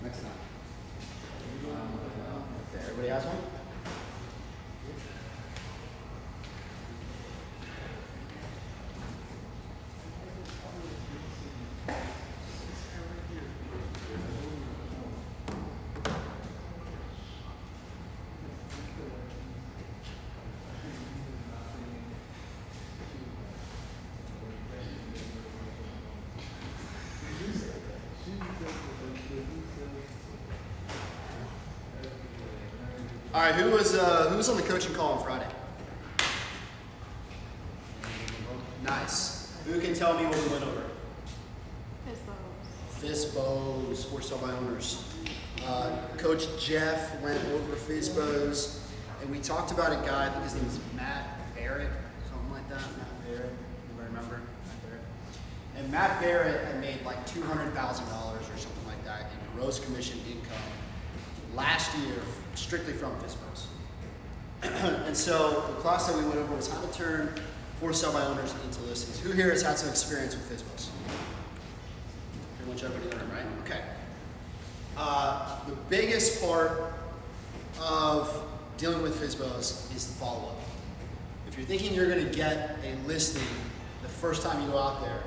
Next time. Okay, everybody has one? All right, who was on the coaching call on Friday? Nice. Who can tell me what we went over? FSBOs, for-sale by owners. Coach Jeff went over FSBOs, and we talked about a guy, I think his name is Matt Barrett, something like that. Matt Barrett, anybody remember? Matt Barrett. And Matt Barrett had made like $200,000 or something like that in gross commission income last year, strictly from FSBOs. And so the class that we went over was how to turn for-sale by owners into listings. Who here has had some experience with FSBOs? Pretty much everybody in the room, right? Okay. The biggest part of dealing with FSBOs is the follow-up. If you're thinking you're going to get a listing the first time you go out there,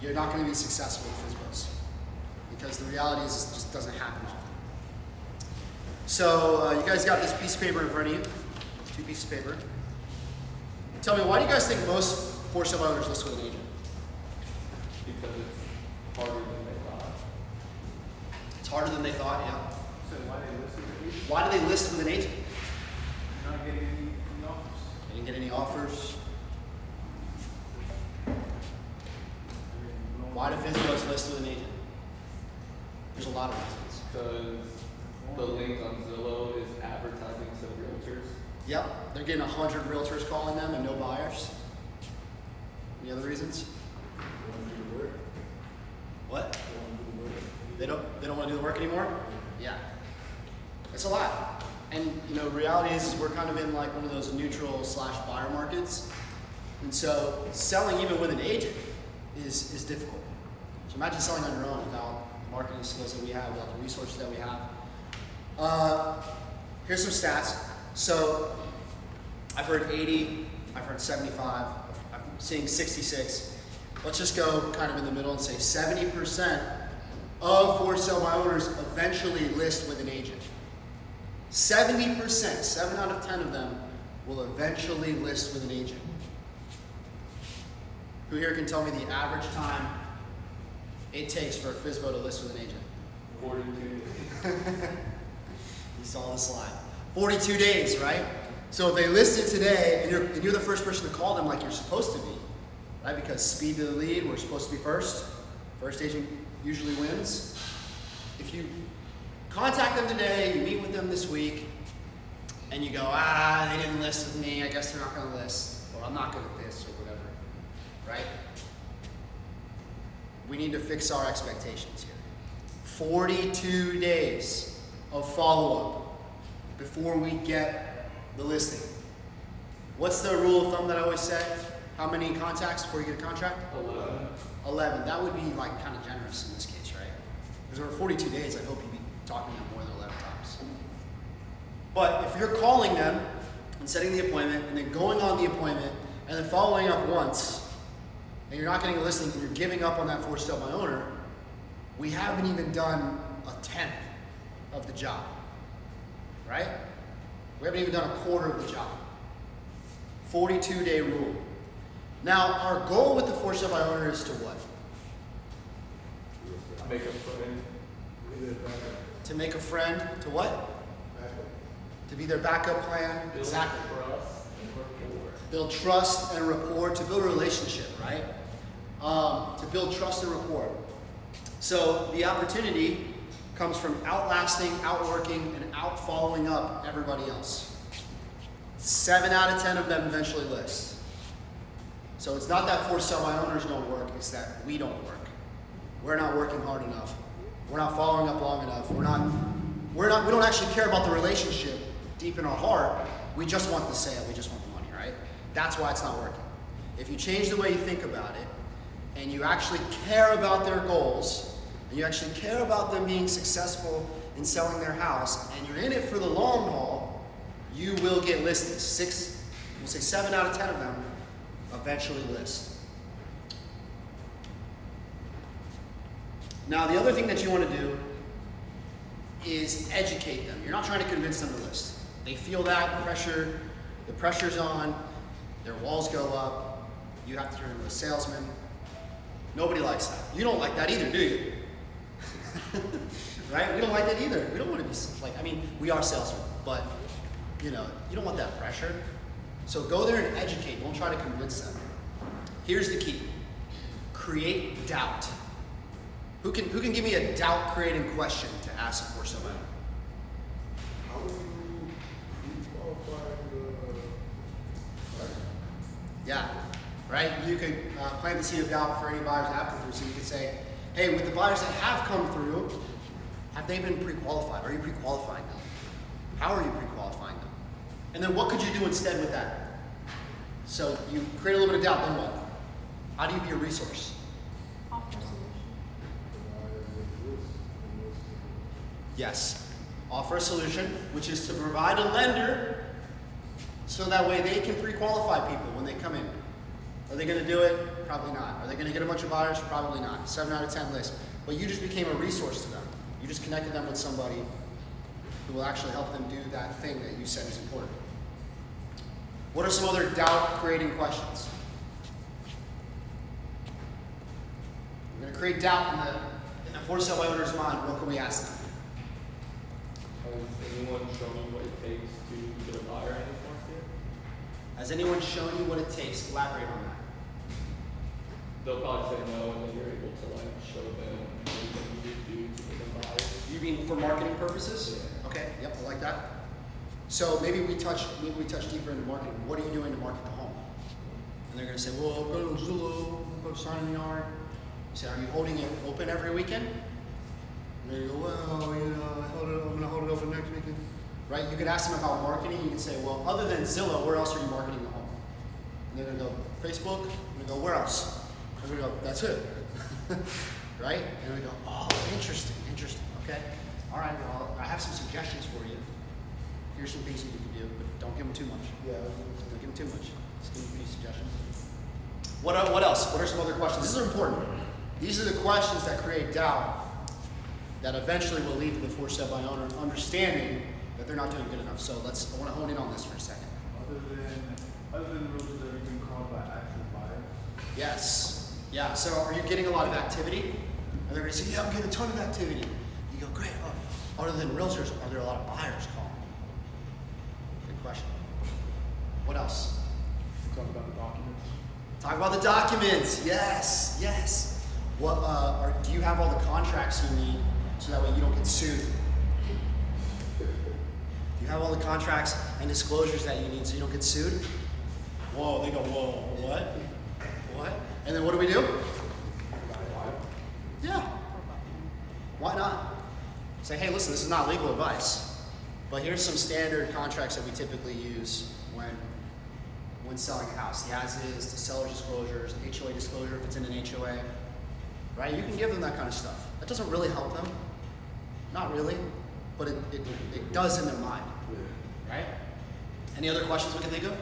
you're not going to be successful with FSBOs, because the reality is it just doesn't happen often. So you guys got this piece of paper in front of you, 2 pieces of paper. Tell me, why do you guys think most for-sale by owners list with an agent? Because it's harder than they thought. It's harder than they thought, yeah. So why they list with an agent? Why do they list with an agent? You're not getting any offers. They didn't get any offers. Why do FSBOs list with an agent? There's a lot of reasons. Because the link on Zillow is advertising to realtors. Yep, they're getting 100 realtors calling them and no buyers. Any other reasons? What? They don't want to do the work anymore? Yeah. It's a lot. And you know, reality is we're kind of in like one of those neutral / buyer markets. And so selling even with an agent is difficult. So imagine selling on your own without the marketing skills that we have, without the resources that we have. Here's some stats. So I've heard 80, I've heard 75, I'm seeing 66. Let's just go kind of in the middle and say 70% of for-sale by owners eventually list with an agent. 70%, 7 out of 10 of them will eventually list with an agent. Who here can tell me the average time it takes for a FSBO to list with an agent? 42. You saw the slide. 42 days, right? So if they list it today and you're the first person to call them like you're supposed to be, right? Because speed to the lead, we're supposed to be first. First agent usually wins. If you contact them today, you meet with them this week, and you go, they didn't list with me, I guess they're not going to list, or I'm not good at this, or whatever, right? We need to fix our expectations here. 42 days of follow-up before we get the listing. What's the rule of thumb that I always say? How many contacts before you get a contract? 11. That would be like kind of generous in this case, right? Because over 42 days, I hope you'd be talking to them more than 11 times. But if you're calling them and setting the appointment and then going on the appointment and then following up once, and you're not getting a listing and you're giving up on that for-sale by owner, we haven't even done a 10th of the job, right? We haven't even done a quarter of the job. 42-day rule. Now, our goal with the for-sale by owner is to what? Make a friend. To make a friend. To what? To be their backup plan. Build Exactly. trust and rapport. Build trust and rapport, to build a relationship, right? To build trust and rapport. So the opportunity comes from outlasting, outworking, and out-following up everybody else. 7 out of 10 of them eventually list. So it's not that for-sale by owners don't work, it's that we don't work. We're not working hard enough. We're not following up long enough. We don't actually care about the relationship deep in our heart. We just want the sale, we just want the money, right? That's why it's not working. If you change the way you think about it, and you actually care about their goals, and you actually care about them being successful in selling their house, and you're in it for the long haul, you will get listings. We'll say 7 out of 10 of them eventually list. Now, the other thing that you want to do is educate them. You're not trying to convince them to list. They feel that pressure, the pressure's on, their walls go up, you have to turn into a salesman. Nobody likes that. You don't like that either, do you? Right? We don't like that either. We don't want to be like, I mean, we are salesmen, but you know, you don't want that pressure. So go there and educate. Don't try to convince them. Here's the key. Create doubt. Who can give me a doubt creating question to ask for somebody? How would you qualify Yeah, right? You could plant the seed of doubt for any buyers that have come through. So you could say, hey, with the buyers that have come through, have they been pre-qualified? Are you pre-qualifying them? How are you pre-qualifying them? And then what could you do instead with that? So you create a little bit of doubt, then what? How do you be a resource? Offer solution. Yes. Offer a solution, which is to provide a lender so that way they can pre-qualify people when they come in. Are they going to do it? Probably not. Are they going to get a bunch of buyers? Probably not. 7 out of 10 list. But you just became a resource to them. You just connected them with somebody who will actually help them do that thing that you said is important. What are some other doubt-creating questions? We're going to create doubt in the for sale by owner's mind. What can we ask them? Has anyone shown you what it takes to get a buyer in this market? Has anyone shown you what it takes? Elaborate on that. They'll probably say no, and then you're able to like show them everything you need to do to get them buyers. You mean for marketing purposes? Yeah. Okay, yep, I like that. So maybe we touch deeper into marketing. What are you doing to market the home? And they're going to say, well, I'll go to Zillow, I'll go to Sign in the Yard. You say, are you holding it open every weekend? And they go, well, you know, I'm going to hold it open next weekend. Right? You could ask them about marketing. You could say, well, other than Zillow, where else are you marketing the home? And they're going to go, Facebook. And they go, where else? And we go, that's it. Right? And we go, oh, interesting. Okay. All right, well, I have some suggestions for you. Here's some things you can do, but don't give them too much. Yeah. Don't give them too much. Just give them a few suggestions. What else? What are some other questions? These are important. These are the questions that create doubt that eventually will lead to the for sale by owner understanding that they're not doing good enough. So I want to hone in on this for a second. Other than realtors that are being called by actual buyers. Yes. Yeah. So are you getting a lot of activity? And they're going to say, yeah, I'm getting a ton of activity. You go, great. Oh, other than realtors, are there a lot of buyers calling? Good question. What else? Talk about the documents. Talk about the documents. Yes. What do you have all the contracts you need so that way you don't get sued? Do you have all the contracts and disclosures that you need so you don't get sued? Whoa, they go, whoa, what? And then what do we do? Yeah. Why not? Say, hey, listen, this is not legal advice, but here's some standard contracts that we typically use when selling a house. The as-is, the seller's disclosures, HOA disclosure if it's in an HOA, right? You can give them that kind of stuff. That doesn't really help them. Not really, but it does in their mind, right? Any other questions we can think of?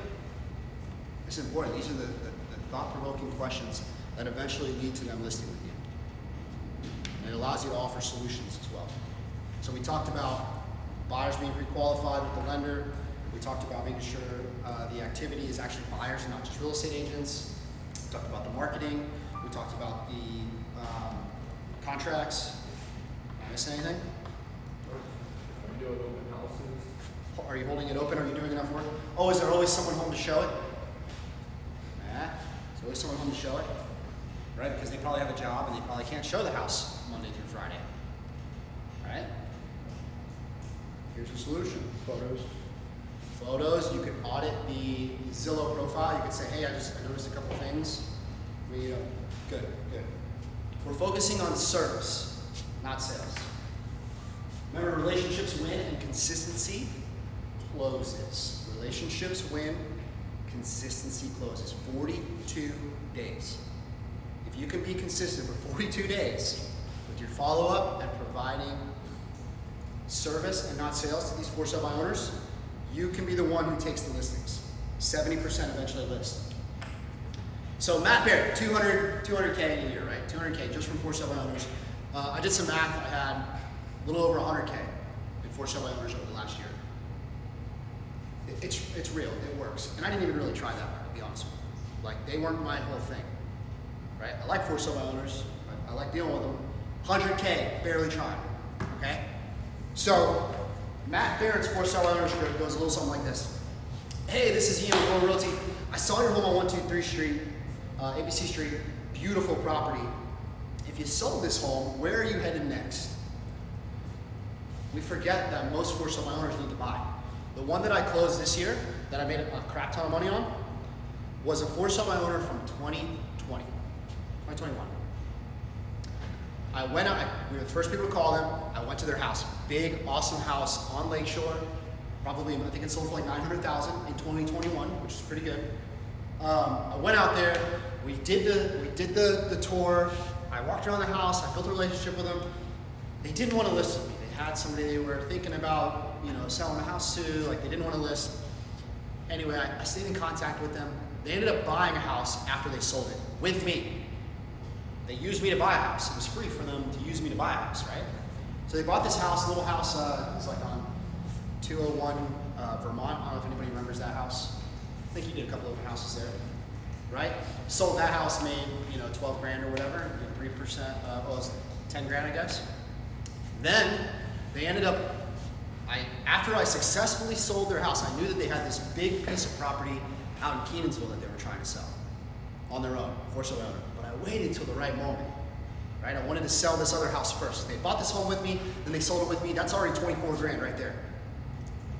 It's important. These are the thought-provoking questions that eventually lead to them listing with you. And it allows you to offer solutions as well. So we talked about buyers being pre-qualified with the lender. We talked about making sure the activity is actually buyers and not just real estate agents. We talked about the marketing. We talked about the contracts. Am I missing anything? Are you doing open houses? Are you holding it open? Are you doing enough work? Oh, is there always someone home to show it? Nah, there's always someone home to show it. Right? Because they probably have a job and they probably can't show the house Monday through Friday. Right? Here's a solution. Photos. You could audit the Zillow profile. You could say, hey, I noticed a couple things. Good. We're focusing on service, not sales. Remember, relationships win and consistency closes. Relationships win, consistency closes. 42 days. If you can be consistent for 42 days with your follow-up and providing service and not sales to these for sale by owners, you can be the one who takes the listings. 70% eventually list. So Matt Barrett, 200K a year, right? 200K just from for sale by owners. I did some math. I had a little over 100K in for sale by owners over the last year. It's real. It works. And I didn't even really try that hard, to be honest with you. Like, they weren't my whole thing, right? I like for sale by owners. I like dealing with them. 100K, barely tried, okay? So Matt Barrett's for sale by owners script goes a little something like this. Hey, this is Ian with Global Realty. I saw your home on 123 Street, ABC Street, beautiful property. If you sold this home, where are you headed next? We forget that most for sale by owners need to buy. The one that I closed this year, that I made a crap ton of money on, was a for sale by owner from 2021. I went out, we were the first people to call them. I went to their house, big, awesome house on Lakeshore. Probably, I think it sold for like $900,000 in 2021, which is pretty good. I went out there, we did the tour. I walked around the house, I built a relationship with them. They didn't want to list with me. They had somebody they were thinking about, selling the house to, like they didn't want to list. Anyway, I stayed in contact with them. They ended up buying a house after they sold it with me. They used me to buy a house. It was free for them to use me to buy a house, right? So they bought this house, little house, it was like on 201 Vermont. I don't know if anybody remembers that house. I think you did a couple open houses there, right? Sold that house, made 12 grand or whatever, 3%, well, it was 10 grand, I guess. Then they ended up, after I successfully sold their house, I knew that they had this big piece of property out in Kenansville that they were trying to sell on their own, for sale owner. But I waited till the right moment, right? I wanted to sell this other house first. They bought this home with me, then they sold it with me. That's already 24 grand right there,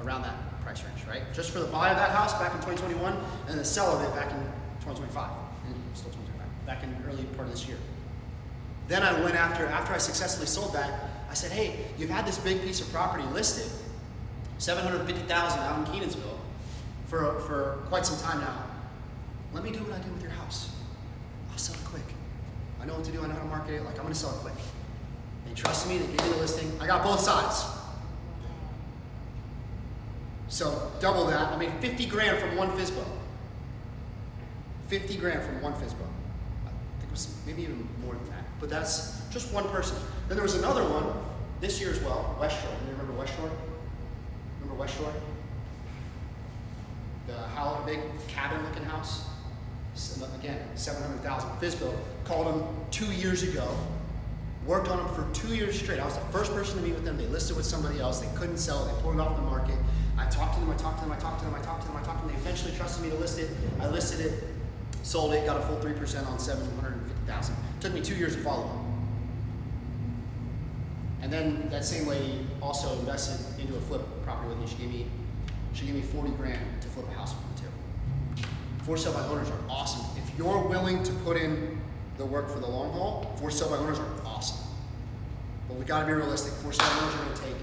around that price range, right? Just for the buy of that house back in 2021, and then the sell of it back in 2025, and still 2025, back in the early part of this year. Then I went after I successfully sold that, I said, hey, you've had this big piece of property listed, $750,000 out in Kenansville for quite some time now. Let me do what I did with your house. I'll sell it quick. I know what to do, I know how to market it, like I'm gonna sell it quick. They trusted me, they gave me the listing. I got both sides. So double that, I made 50 grand from one FSBO. 50 grand from one FSBO. I think it was maybe even more than that, but that's just one person. Then there was another one this year as well, West Shore. You remember West Shore? Remember West Shore? The big cabin-looking house. Again, $700,000. FSBO called them 2 years ago. Worked on them for 2 years straight. I was the first person to meet with them. They listed with somebody else. They couldn't sell it. They pulled it off the market. I talked to them. They eventually trusted me to list it. I listed it, sold it, got a full 3% on $750,000. Took me 2 years to follow up. And then that same lady also invested into a flip property with me. She gave me 40 grand to flip a house with me too. For sale by owners are awesome. If you're willing to put in the work for the long haul, for sale by owners are awesome. But we gotta be realistic. For sale by owners are gonna take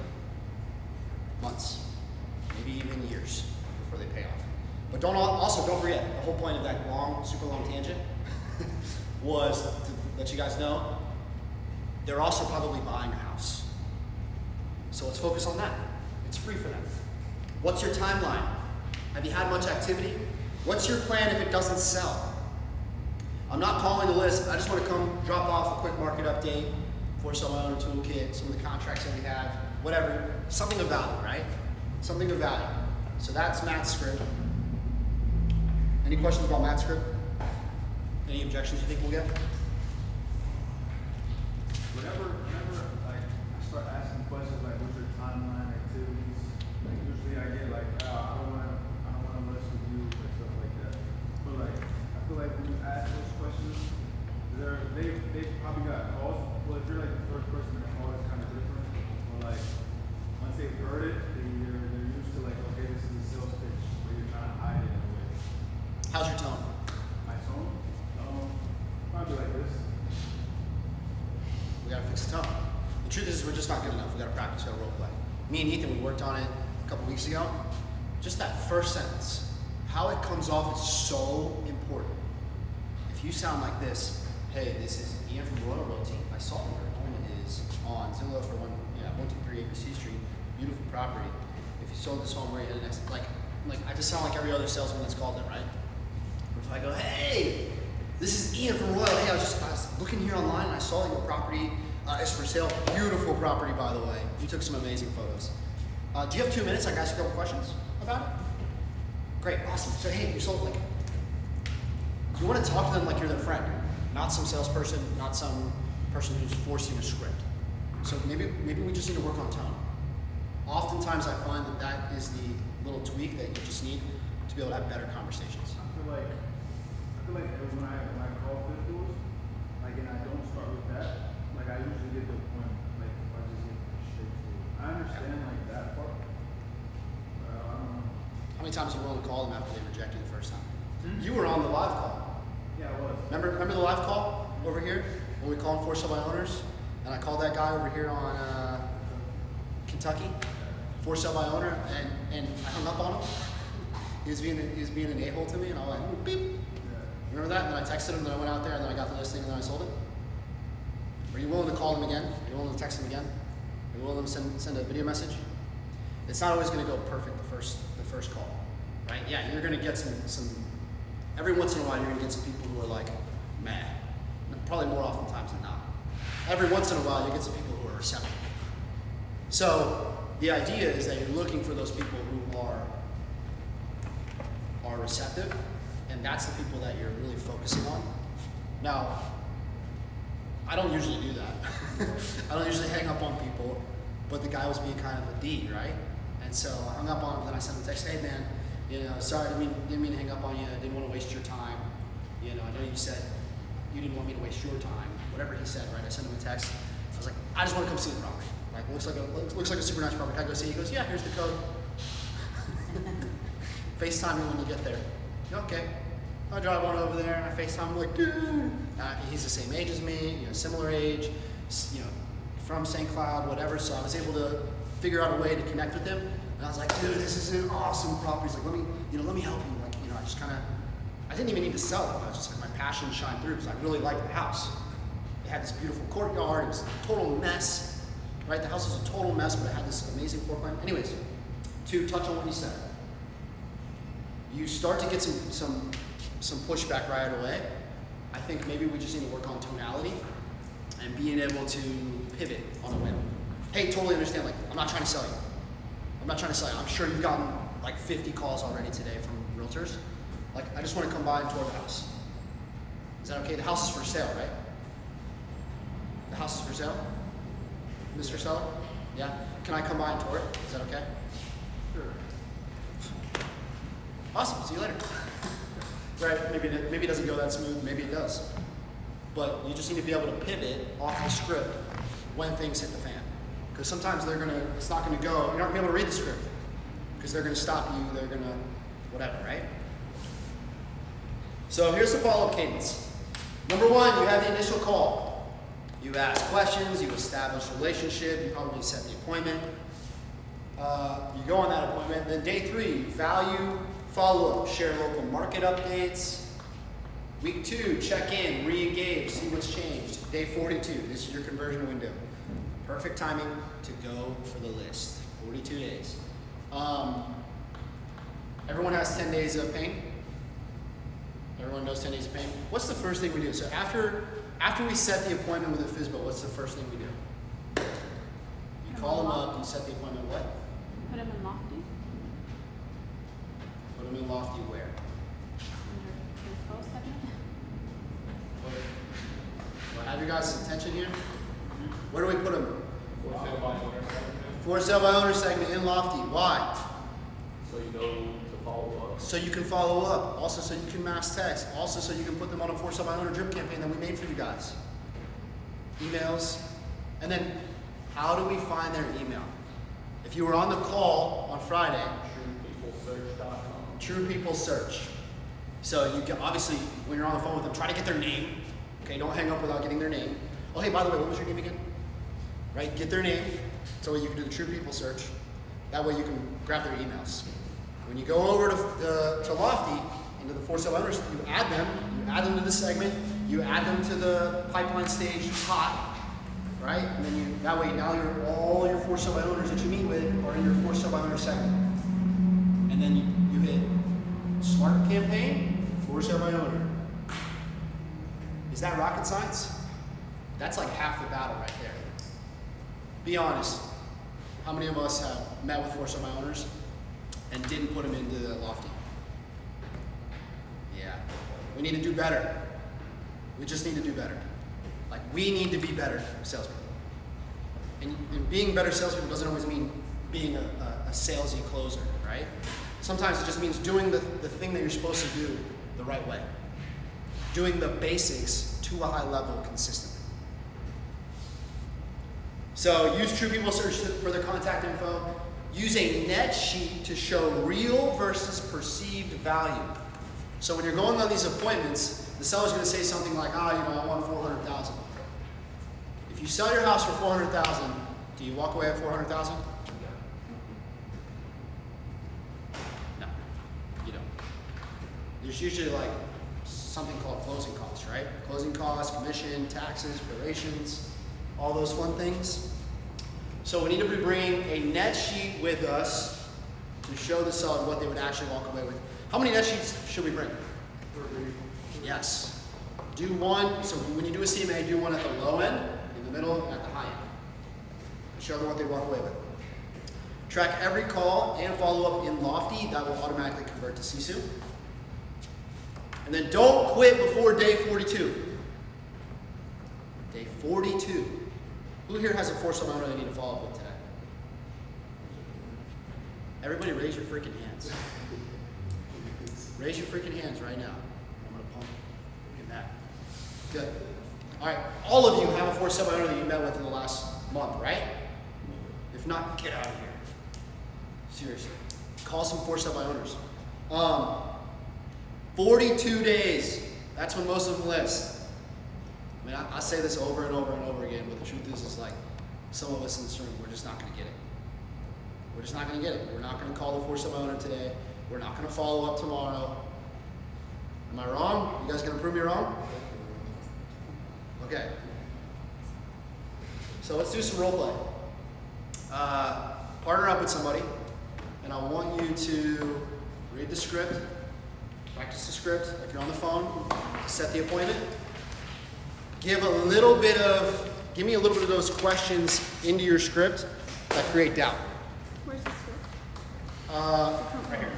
months, maybe even years before they pay off. But don't forget, the whole point of that super long tangent was to let you guys know, they're also probably buying a house. So let's focus on that. It's free for them. What's your timeline? Have you had much activity? What's your plan if it doesn't sell? I'm not calling the list. I just want to come drop off a quick market update, for sale by owner toolkit, some of the contracts that we have, whatever. Something of value, right? Something of value. So that's Matt's script. Any questions about Matt's script? Any objections you think we'll get? Whenever like I start asking questions like what's your timeline, activities, like usually I get like I don't wanna list with you or stuff like that. But like I feel like when you ask those questions, they probably got calls. Well, if you're like the first person to call, it's kind of different. But like once they've heard it, they're used to like, okay, this is a sales pitch, where you're trying to hide it in a way. How's your tone? My tone, probably like this. We gotta fix the tone. The truth is, we're just not good enough. We gotta practice, we gotta role play. Me and Ethan, we worked on it a couple weeks ago. Just that first sentence, how it comes off is so important. If you sound like this, hey, this is Ian from Royal Realty. I saw your home is on Zillow for 123 Acre C Street, beautiful property. If you sold this home right here, next, like I just sound like every other salesman that's called it, right? But if I go, hey, this is Ian from Royal. Hey, I was looking here online and I saw your property is for sale. Beautiful property, by the way. You took some amazing photos. Do you have 2 minutes? I can ask you a couple questions about it. Great, awesome. So hey, you sold like. You want to talk to them like you're their friend, not some salesperson, not some person who's forcing a script. So maybe we just need to work on tone. Oftentimes I find that is the little tweak that you just need to be able to have better conversations. I feel like when I call FSBOs, like, and I don't start with that, like, I usually get to the point, like, if I just get straight to it. I understand, like, that part, but I don't know. How many times are you willing to call them after they reject you the first time? You were on the live call. Yeah, I was. Remember the live call over here when we called for sale by owners, and I called that guy over here on Kentucky, for sale by owner, and I hung up on him. He was being an a-hole to me, and I was like, beep. Remember that? And then I texted him, then I went out there, and then I got the listing, and then I sold it. Are you willing to call him again? Are you willing to text him again? Are you willing to send a video message? It's not always going to go perfect the first call, right? Yeah, you're going to get some. Every once in a while, you're going to get some people who are like, meh. Probably more oftentimes than not. Every once in a while, you get some people who are receptive. So the idea is that you're looking for those people who are receptive, and that's the people that you're really focusing on. Now, I don't usually do that. I don't usually hang up on people, but the guy was being kind of a D, right? And so I hung up on him, then I sent him a text, hey man, sorry, didn't mean to hang up on you, didn't want to waste your time. I know you said you didn't want me to waste your time. Whatever he said, right? I sent him a text. I was like, I just want to come see the property. Like, looks like a super nice property. Can I go see? He goes, yeah, here's the code. FaceTime me when you get there. Okay. I drive on over there and I FaceTime him like, dude. He's the same age as me, similar age, from St. Cloud, whatever. So I was able to figure out a way to connect with him. And I was like, dude, this is an awesome property. He's like, let me help you. Like, I just I didn't even need to sell it. I was just like, my passion shined through because I really liked the house. It had this beautiful courtyard. It was a total mess, right? The house was a total mess, but it had this amazing floor plan. Anyways, to touch on what you said, you start to get some pushback right away. I think maybe we just need to work on tonality and being able to pivot on a whim. Hey, totally understand. Like, I'm not trying to sell you. I'm sure you've gotten like 50 calls already today from realtors. Like, I just want to come by and tour the house. Is that okay? The house is for sale, right? The house is for sale? Mr. Seller? Yeah? Can I come by and tour it? Is that okay? Sure. Awesome. See you later. Right? Maybe it doesn't go that smooth. Maybe it does. But you just need to be able to pivot off the script when things hit the fan. Because sometimes it's not going to go. You're not going to be able to read the script. Because they're going to stop you. They're going to whatever, right? So here's the follow-up cadence. Number one, you have the initial call. You ask questions, you establish a relationship, you probably set the appointment. You go on that appointment. Then day 3, value, follow-up, share local market updates. Week 2, check in, re-engage, see what's changed. Day 42, this is your conversion window. Perfect timing to go for the list. 42 days. Everyone has 10 days of pain. Everyone knows 10 days of pain. What's the first thing we do? So after we set the appointment with a FSBO, what's the first thing we do? You call them up, you set the appointment, what? Put them in Lofty. Put them in Lofty where? Under FSBO segment. Well, have your guys' attention here? Where do we put them? For sale by owner segment. For sale by owner segment in Lofty. Why? So you know to follow up. So you can follow up. Also so you can mass text. Also so you can put them on a for sale by owner drip campaign that we made for you guys. Emails. And then how do we find their email? If you were on the call on Friday, TruePeopleSearch.com. True People Search. So you can obviously, when you're on the phone with them, try to get their name. Okay, don't hang up without getting their name. Oh, hey, by the way, what was your name again? Right, get their name. So you can do the True People Search. That way you can grab their emails. When you go over to Lofty, into the for sale owners, you add them to the segment, you add them to the pipeline stage hot, right? And then that way now all your 4 sub owners that you meet with are in your 4 sub owner segment. And then you hit smart campaign, 4 sub owner. Is that rocket science? That's like half the battle right there. Be honest. How many of us have met with 4 sub owners and didn't put them into the lofty? Yeah. We need to do better. We just need to do better. Like, we need to be better salespeople. And being better salespeople doesn't always mean being a salesy closer, right? Sometimes it just means doing the thing that you're supposed to do the right way. Doing the basics to a high level consistently. So use True People Search for their contact info. Use a net sheet to show real versus perceived value. So when you're going on these appointments, the seller's going to say something like, I want 400,000. If you sell your house for 400,000, do you walk away at 400,000? No, you don't. There's usually like something called closing costs, right? Closing costs, commission, taxes, prorations, all those fun things. So we need to be bringing a net sheet with us to show the seller what they would actually walk away with. How many net sheets should we bring? Yes. Do one, so when you do a CMA, do one at the low end, in the middle, and at the high end. Show them what they walk away with. Track every call and follow up in Lofty. That will automatically convert to Sisu. And then don't quit before day 42. Day 42. Who here has a 4 sub owner they need to follow up with today? Everybody raise your freaking hands. Raise your freaking hands right now. I'm going to pump. Look at that. Good. All right. All of you have a 4 sub owner that you met with in the last month, right? If not, get out of here. Seriously. Call some 4 sub owners. 42 days. That's when most of them list. I mean, I say this over and over and over again, but the truth is like, some of us in this room, we're just not going to get it. We're just not going to get it. We're not going to call the 4 sub owner today. We're not going to follow up tomorrow. Am I wrong? You guys going to prove me wrong? Okay. So let's do some role play. Partner up with somebody, and I want you to read the script, practice the script like you're on the phone, set the appointment. Give me a little bit of those questions into your script that create doubt. Where's the script? Right here.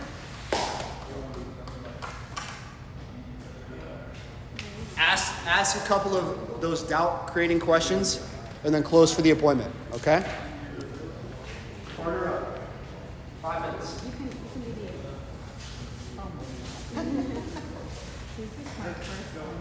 Ask a couple of those doubt-creating questions, and then close for the appointment. Okay? Partner up. 5 minutes. You can do the This is my first one.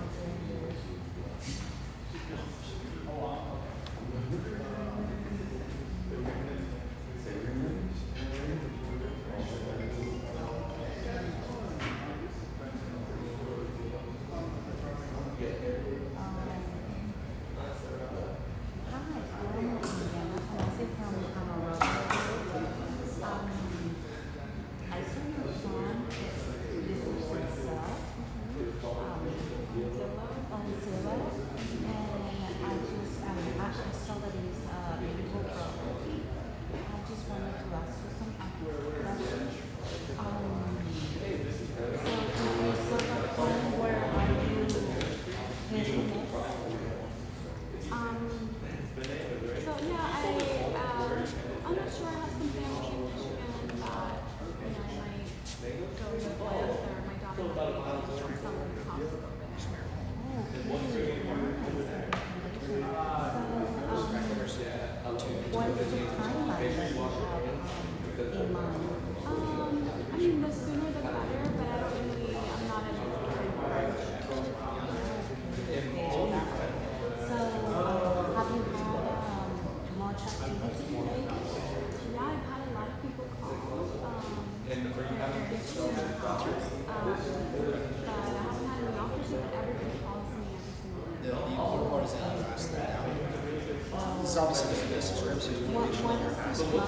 This is obviously just a business script, so you want to make sure that you're asking.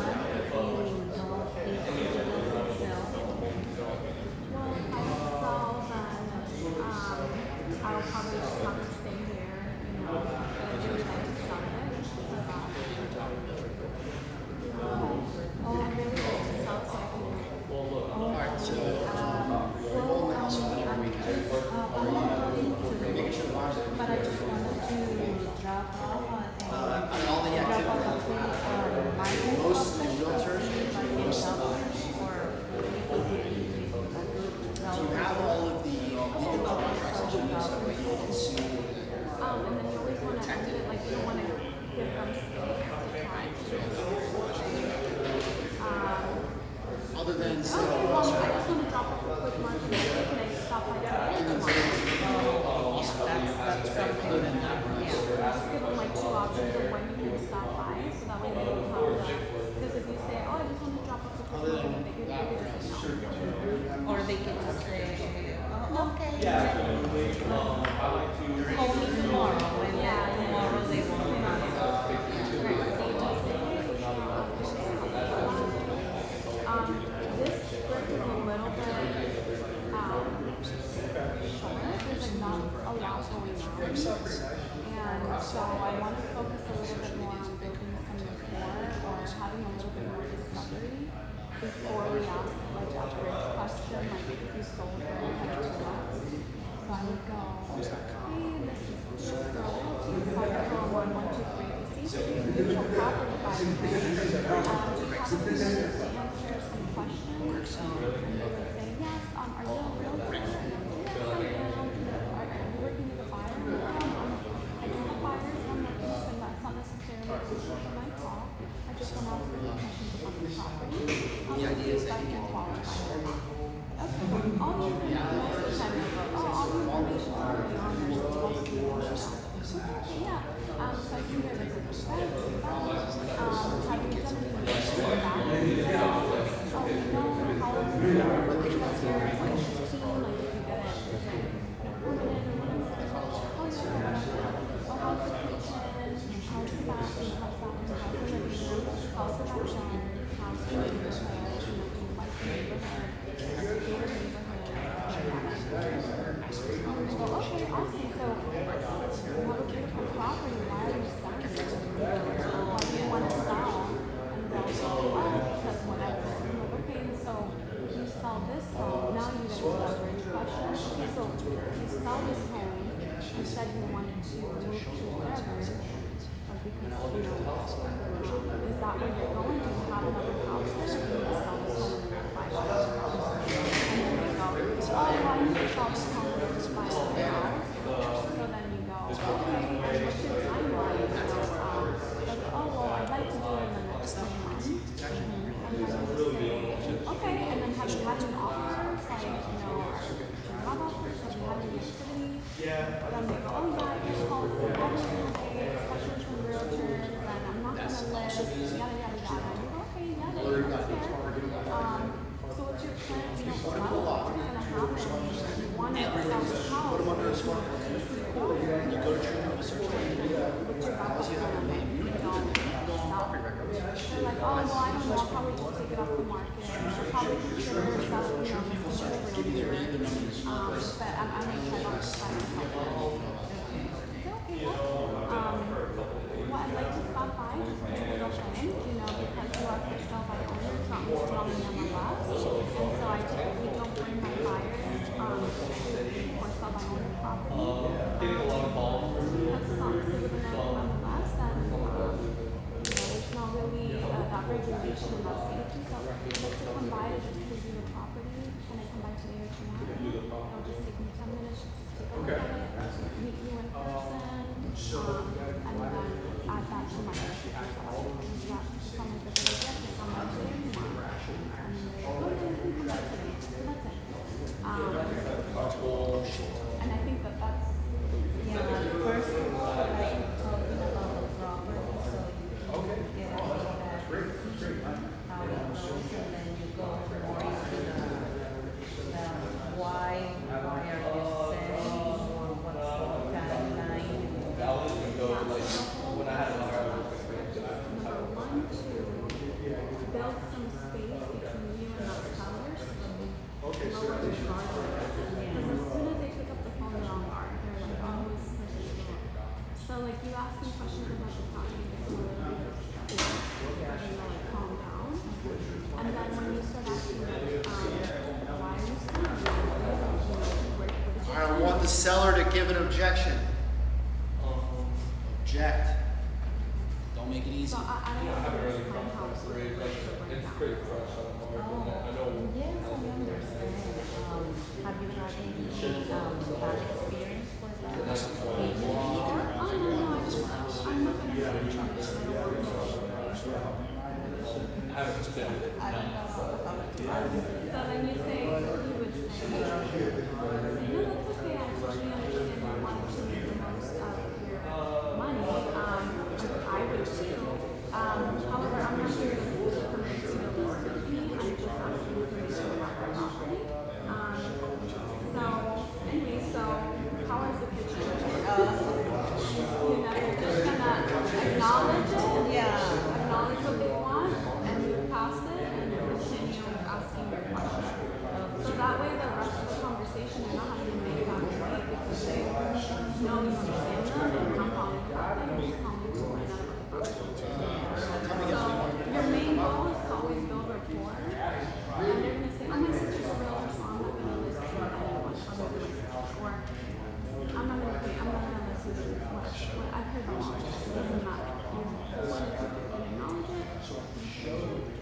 I'll probably just not stay here, but I do like to start it. So okay, well, I just want to drop off a quick market. Can I stop by today or tomorrow? That's something that, yeah. Just give them like two options of when you can stop by, so that way they don't have the. Because if you say, oh, I just want to drop off a quick market, they could just say no. Or they can just say, oh, okay. I like to. Call me tomorrow, and Yeah. tomorrow they won't be Right, so you just say, this script is a little bit short. There's like not a lot going on. And so I want to focus a little bit more on building some rapport or having a little bit more discovery before we ask like a bridge question, like if you sold her like to us. So I would go, hey, this is this girl. So I would go on 1, 2, 3 PC. So you can mutual property by the way. Just have a few minutes to answer some questions. And they would say, yes, are you a realtor? Yes, I am. Are you working with a buyer? No, I don't have buyers. I'm working with them. That's not necessarily a position I call. I just want to ask you questions about the property. The idea is that you can can qualify or not. Okay. All the information, most of the time they go, oh, all the information is already on there, so most of the information. Yeah. So I see there's a perspective. Have you done anything with that? Oh, no, how old is it? Because you're like 16, like if you get it, is it permanent or whatever? Oh, yeah. Oh, how's the kitchen? How's the bathroom? How's the living room? How's the backyard? How's the neighborhood? Do you like the neighborhood? Well, okay, awesome. So you have a beautiful property. Why are you selling it? Why do you want to sell? And they'll say, oh, because whatever. I'm like, okay, so if you sell this home, now you get a leverage question. Okay, so if you sell this home, you said you wanted to move to wherever, or because, is that where you're going? Do you have another house there? Or do you sell this home and then buy another house? And then they go, oh, why don't you sell this home and just buy another house? So then you go, okay, and what's your timeline? Like, oh, well, I'd like to do it in the next 3 months. And then you say, okay, and then have you had any offers? Like, do you have offers? Have you had any activity? Then they go, oh, yeah, I get calls from every single day, especially from realtors, and I'm not going to list, yada, yada, yada. And you go, okay, yeah, that's fair. So what's your plan? You know, what's going to happen? You want to sell the house. Put them under a smart book. And you go to treatment research. What's your backup plan? You don't sell. They're like, oh, well, I don't know, I'll probably just take it off the market. I'll probably consider selling, you know, this is a realtor. But I'm going to try not to find myself. Okay, yeah. Well, I'd like to stop by just to take a thing, you know, because you are for sale by owner, it's not listed on the MLS. And so I typically don't bring my buyers for sale by owner property. Getting a lot of calls. That's not listed within the MLS, and there's not really that regulation and that safety. So I'd like to come by to just review the property. Can I come by today or tomorrow? It'll just take me 10 minutes just to take a look at it, meet you in person, and then add that to my list. Does that sound like a good idea? Can I come by today or tomorrow? And they go, okay, you can come by today. So that's it. And I think that that's, Yeah, first of all, like talking about Robert, so you can get a look at how it goes, and then you go more into the why are you selling, or what's the timeline. That was gonna go like when I had a car. number one, to build some space between you and that seller so that they lower the guard. Because as soon as they pick up the phone, they're on guard. They're like, oh, this person's wrong. So like you ask them questions about the property, they can really be like calm down. And then when you start asking like, why are you selling? What is your I want the seller to give an objection. Object. Don't make it easy. So I don't I know haven't if really it's my come from house or three, but it's pretty fresh on the market. I know. Yes, I understand. Have you had any bad experience with that? Oh, no, I'm not going to say too much. I don't want to I haven't spent it. I don't know how So then you say, you would say, no, that's okay, I totally understand you want to make the most of your money. I would too. However, I'm not here to convince you to list with me. I'm just asking information about the property. So, anyway, so how is the pitch changed? You know, you're just gonna acknowledge it, acknowledge what they want, and move past it, and continue asking your question. So that way, the rest of the conversation, you're not having to make that way because they know you understand them, and I'm calling you out, and you're just calling to find out about the property. So your main goal is to always build rapport, and they're gonna say, "Oh, my sister's a realtor, so I'm not gonna list with anyone other than my sister," or I'm not gonna list with what I've heard a lot. It doesn't matter. You want to acknowledge it.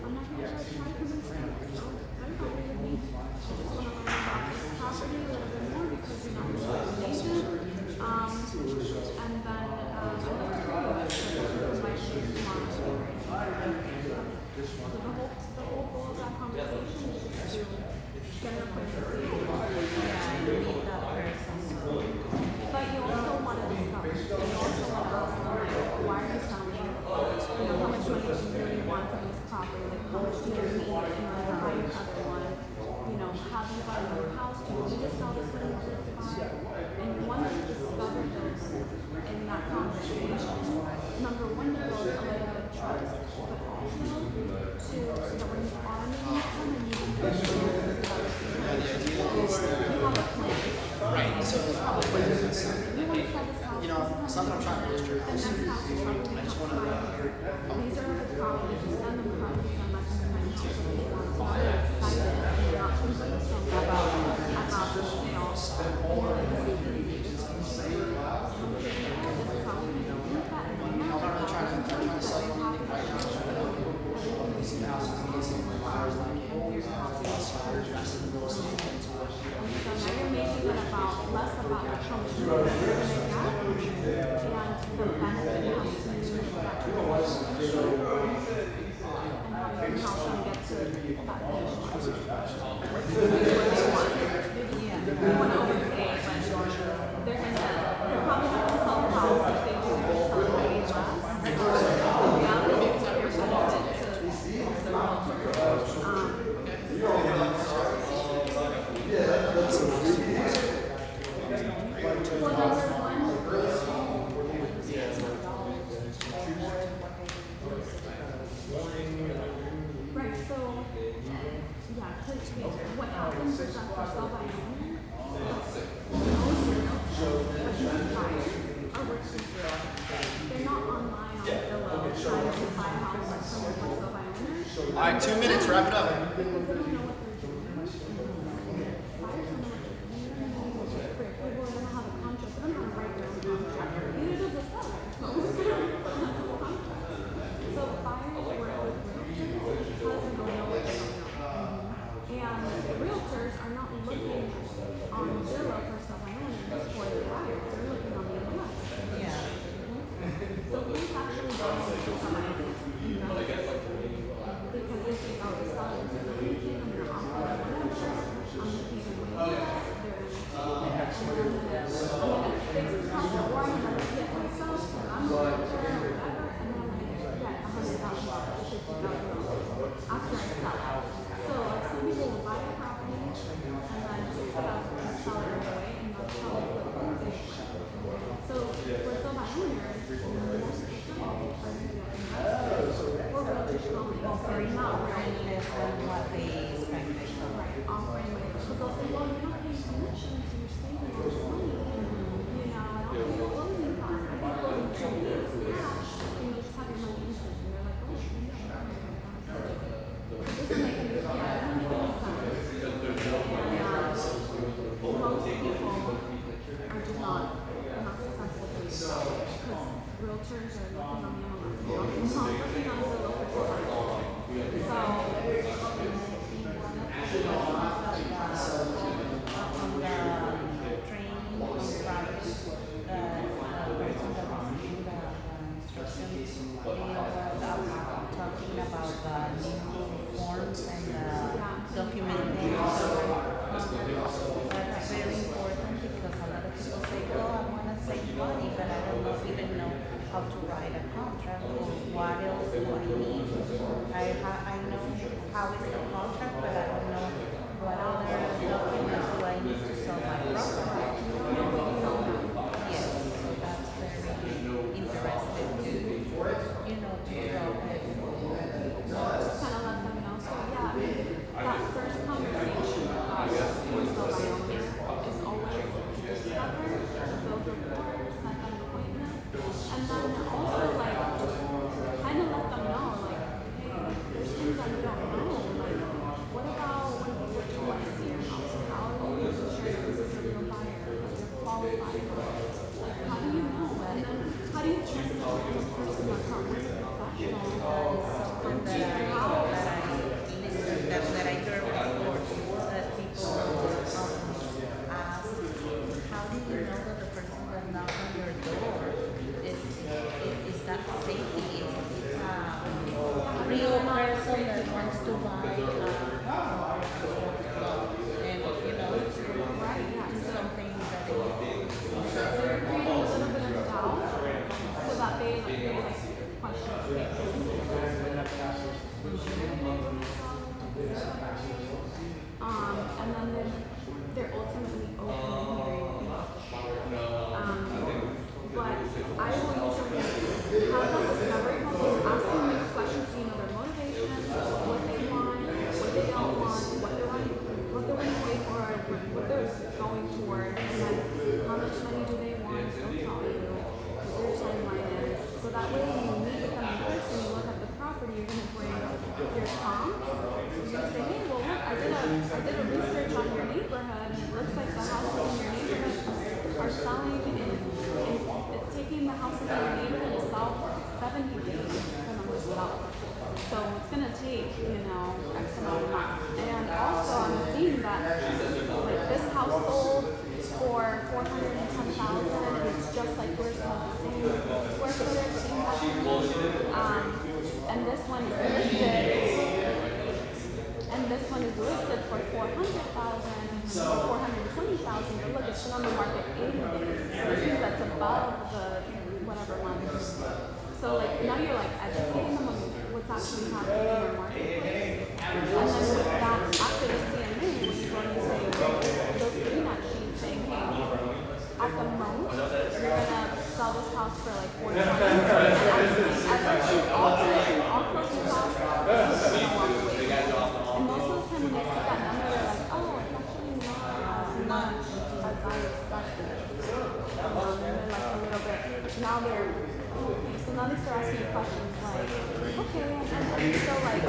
I'm not gonna try to convince you. So they're not with me. I just want to learn about this property a little bit more because you know this is an agent. And then I'd like to hear you invite you tomorrow. So the whole goal of that conversation is just to get an acquaintance. But you also want to discover. You also want to ask them, like, why are you selling? You know, how much money do you really want from this property? Like, how much do you need in order to buy your other one? You know, have you bought another house? Do you need to sell this one in order to buy? And you want to discover those in that conversation. Number one, to build a little bit of trust, but also so that when you are meeting with them and you can you have a plan. Right. So, You want to sell this house. you know, it's not that I'm trying to list your The house. next house is probably I just want to these are the properties. You send them properties on my house so they want to be excited and you're not too concerned about the sale. Or this is easy. This is how we can do that. And then I'm not really trying to sell you anything right now. You see the house is amazing. My buyer's like, hey, here's the house. You're dressed in the real estate into it. so now you're making it about less about like how much money you're going to get and the benefit it has to you that transaction and how you can help them get to that finish line. You want to overpay, but they're probably going to sell the house if they do sell it way less. The reality is that there's benefit to the realtor. Well, number one, right, so, yeah, because what happens is that for self-owning, they're not online on Zillow trying to buy a house like someone for self-owners. All right, 2 minutes. Wrap it up. Because they don't know what they're doing. Buyers don't know what they're doing. People don't have a contract. They don't know how to write their own contract. Neither does the seller. So who's going to write the contract? So buyers work with realtors because they don't know what they don't know. And realtors are not looking on Zillow for self-owners for their buyers. They're looking on the MLS. Yeah. So who's actually going to do self-owners? Because they think, oh, the seller is going to be I'm going to offer them whatever. I'm going to pay them way less. They're going to fix the house or I'm going to get myself and I'm going to or whatever. And then I'm going to get $100,000 or $50,000 after I sell it. So like some people will buy a property and then fix it up and sell it right away and that's how they flip things. So for self-owners, most of the time, are going to be investors or realtors calling. Well, for not offering less than what they expect they should. Right, offering waivers. So they'll say, well, you're not paying commission, so you're saving all this money. You know, and I'll pay your closing costs. I pay closing 2 weeks cash, and you just have your money instant. And they're like, oh, you know, this doesn't make any sense. Yeah, it doesn't make any sense. And most people are just not successful because realtors are looking on the MLS. They're not looking on Zillow for self-owners. So, From the how is the contract, but I don't know what other documents do I need to sell my property. Yes, so that's very interesting to, you know, to drop it. Just kind of let them know. So yeah, I mean, that first conversation with us, with the Wyoming, is always to discover, to build rapport, set an appointment, and then also like just kind of let them know like, hey, there's things that we don't know. Like, what about when people want to see your house? How are you making sure that this is a real buyer, that you're qualified? Like, how do you know? And then how do you trust that you're a person that's not really professional? That is something that I listen, that I heard before, that people ask, how do you know that the person that knocks on your door is that safety? It's a real person that wants to buy and you know, Right, yeah. it's something that They're creating a little bit of doubt so that they question and then they're ultimately open to hearing but I will usually have that discovery process, ask them these questions so you know their motivations, what they want, what they don't want, what they're running away for, what they're going towards, and then how much money do they want, they'll tell you what their timeline is. So that way when you meet with them in person, you look at the property, you're going to bring your comps. You're going to say, hey, well look, I did a research on your neighborhood, and it looks like the houses in your neighborhood are selling and it's taking the houses in your neighborhood to sell 70 days for them to sell. So it's going to take, you know, X amount of months. And also I'm seeing that like this house sold for $410,000 and it's just like yours has the same square footage, same bedroom. And this one is listed for $400,000 and $420,000. But look, it's been on the market 80 days. So this means that's above the whatever one. So like now you're like educating them on what's actually happening in your marketplace. And then with that, after the CMA, when you go and say those green at sheets saying, hey, at the most, you're gonna sell this house for like $420,000. And actually, all closing costs, this is gonna walk away. And most of the time when they see that number, they're like, oh, it's actually not as much as I expected. And they're like a little bit, now they're, okay, so now they start asking you questions like, okay, and so like,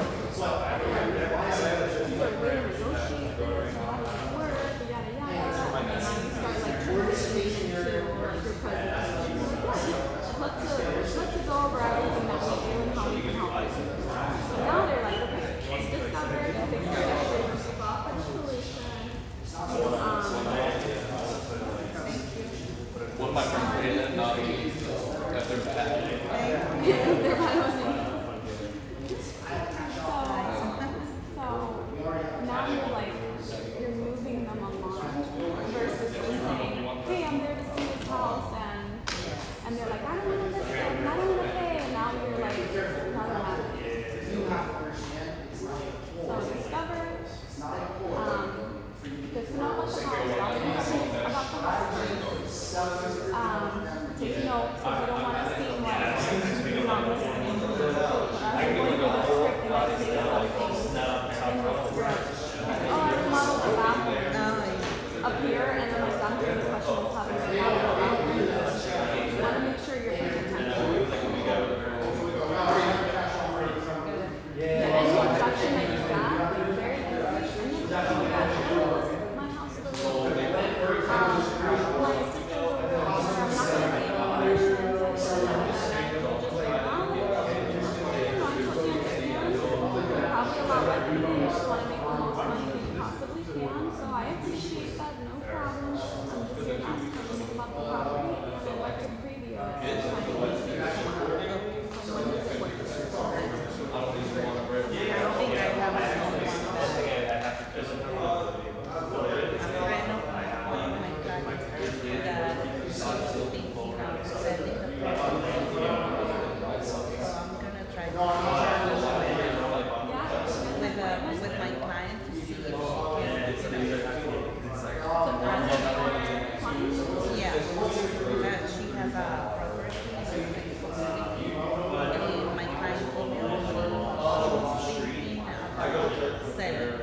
7.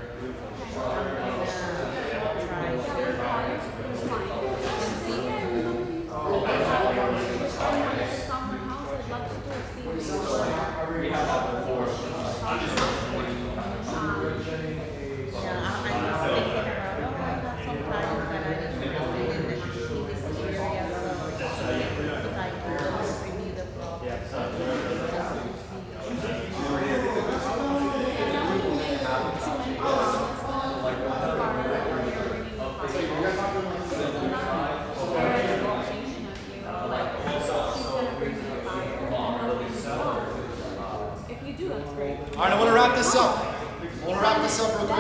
I'm gonna try All right, I want to wrap this up. Real quick. I'm gonna start with If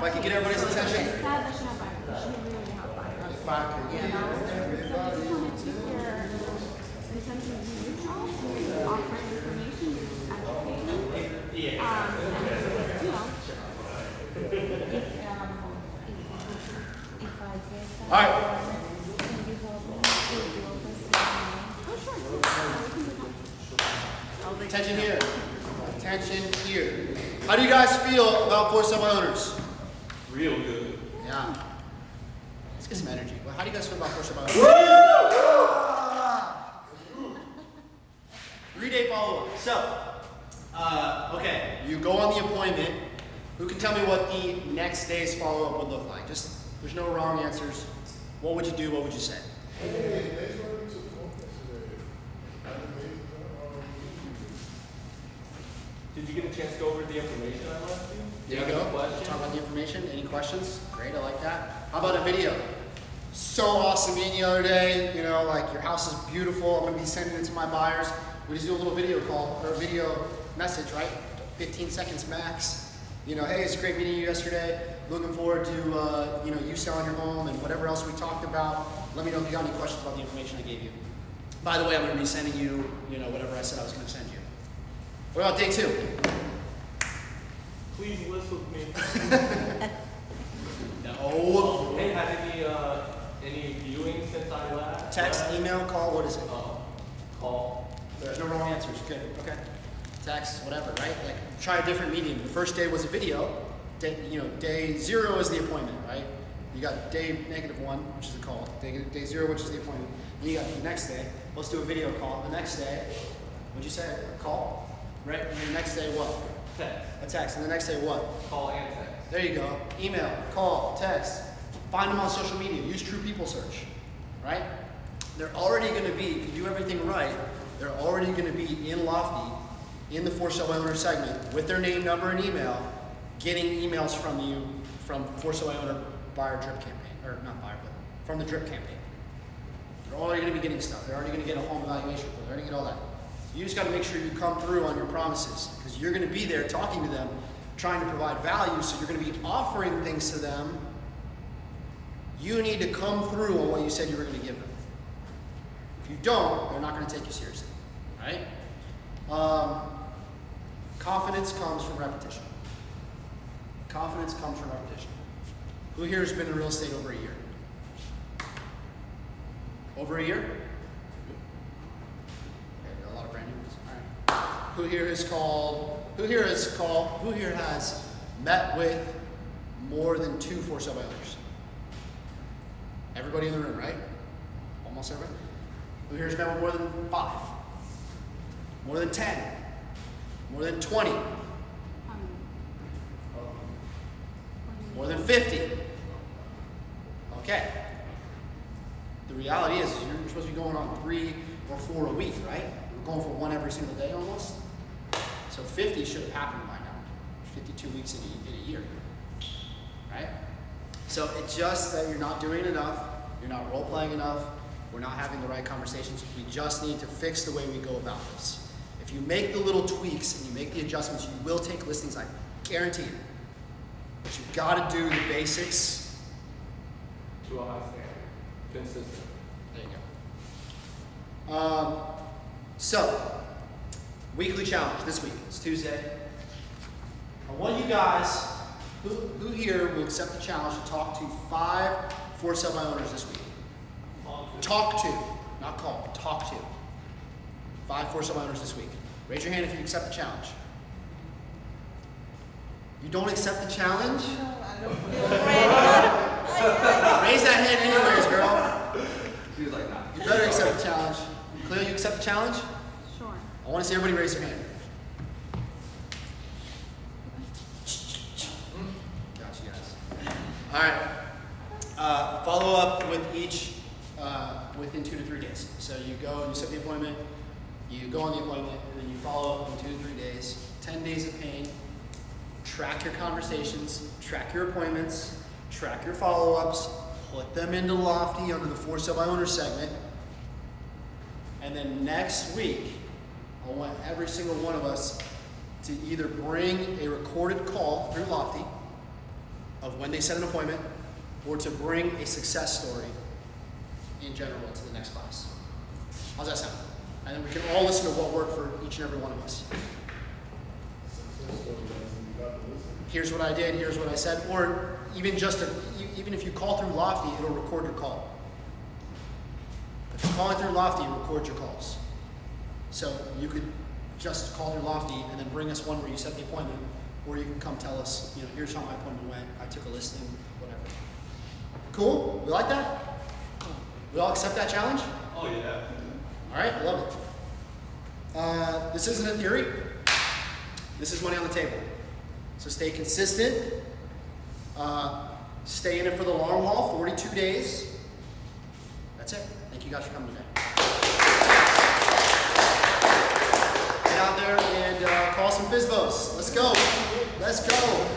I can get everybody's attention. It's sad that she had virus. She really had virus. If I can get So I just wanted to hear in terms of neutral, just offering information, just educating. And, you know. if I get All right. can you help me with your question? Oh, sure. We can do that. Attention here. Attention here. How do you guys feel about for sale by owners? Real good. Yeah. Let's get some energy. Well, how do you guys feel about for sale by owners? 3-day follow-up. So, okay, you go on the appointment. Who can tell me what the next day's follow-up would look like? Just, there's no wrong answers. What would you do? What would you say? Did you get a chance to go over the information I left you? There you go. Talk about the information. Any questions? Great, I like that. How about a video? So awesome meeting you the other day. You know, like your house is beautiful. I'm gonna be sending it to my buyers. We just do a little video call or a video message, right? 15 seconds max. You know, hey, it's great meeting you yesterday. Looking forward to you know, you selling your home and whatever else we talked about. Let me know if you got any questions about the information I gave you. By the way, I'm gonna be sending you, you know, whatever I said I was gonna send you. What about day 2? Please list with me. No. Hey, had any viewings since I left? Text, email, call, what is it? Call. There's no wrong answers. Good. Okay. Text, whatever, right? Like, try a different medium. The first day was a video. Day, you know, day 0 is the appointment, right? You got day -1, which is the call. Day 0, which is the appointment. Then you got the next day. Let's do a video call. The next day, what'd you say? A call, right? And the next day, what? Text. A text. And the next day, what? Call and text. There you go. Email, call, text. Find them on social media. Use True People Search, right? They're already going to be, if you do everything right, they're already going to be in Lofty, in the for sale by owner segment, with their name, number, and email, getting emails from you from for sale by owner buyer drip campaign, or not buyer, but from the drip campaign. They're already going to be getting stuff. They're already going to get a home evaluation report. They're already going to get all that. You just got to make sure you come through on your promises, because you're going to be there talking to them, trying to provide value, so you're going to be offering things to them. You need to come through on what you said you were going to give them. If you don't, they're not going to take you seriously, right? Confidence comes from repetition. Confidence comes from repetition. Who here has been in real estate over a year? Over a year? Okay, got a lot of brand new ones. All right. Who here has met with more than 2 for sale by owners? Everybody in the room, right? Almost everybody. Who here has met with more than 5? More than 10? More than 20? More than 50? Okay. The reality is you're supposed to be going on 3 or 4 a week, right? We're going for 1 every single day almost. So 50 should have happened by now. 52 weeks in a year, right? So it's just that you're not doing enough. You're not role playing enough. We're not having the right conversations. We just need to fix the way we go about this. If you make the little tweaks and you make the adjustments, you will take listings, I guarantee you. But you've got to do the basics. To a high standard. Consistent. There you go. So, weekly challenge this week. It's Tuesday. I want you guys, who here will accept the challenge to talk to 5 for sale by owners this week? Talk to, not call, talk to. 5 for sale by owners this week. Raise your hand if you accept the challenge. You don't accept the challenge? I don't feel ready. Raise that hand anyways, girl. She was like, nah. You better accept the challenge. Cleo, you accept the challenge? Sure. I want to see everybody raise their hand. Got you guys. All right. Follow up with each within 2 to 3 days. So you go and you set the appointment, you go on the appointment, and then you follow up in 2 to 3 days. 10 days of pain. Track your conversations, track your appointments, track your follow-ups, put them into Lofty under the For Sale by Owner segment. And then next week, I want every single one of us to either bring a recorded call through Lofty of when they set an appointment, or to bring a success story in general to the next class. How's that sound? And then we can all listen to what worked for each and every one of us. Here's what I did, here's what I said, or even even if you call through Lofty, it'll record your call. If you're calling through Lofty, it records your calls. So you could just call through Lofty and then bring us one where you set the appointment, or you can come tell us, here's how my appointment went, I took a listing, whatever. Cool? We like that? We all accept that challenge? Oh, yeah. All right, I love it. This isn't a theory. This is money on the table. So stay consistent. Stay in it for the long haul, 42 days. That's it. Thank you guys for coming today. Get out there and call some FSBOs. Let's go. Let's go.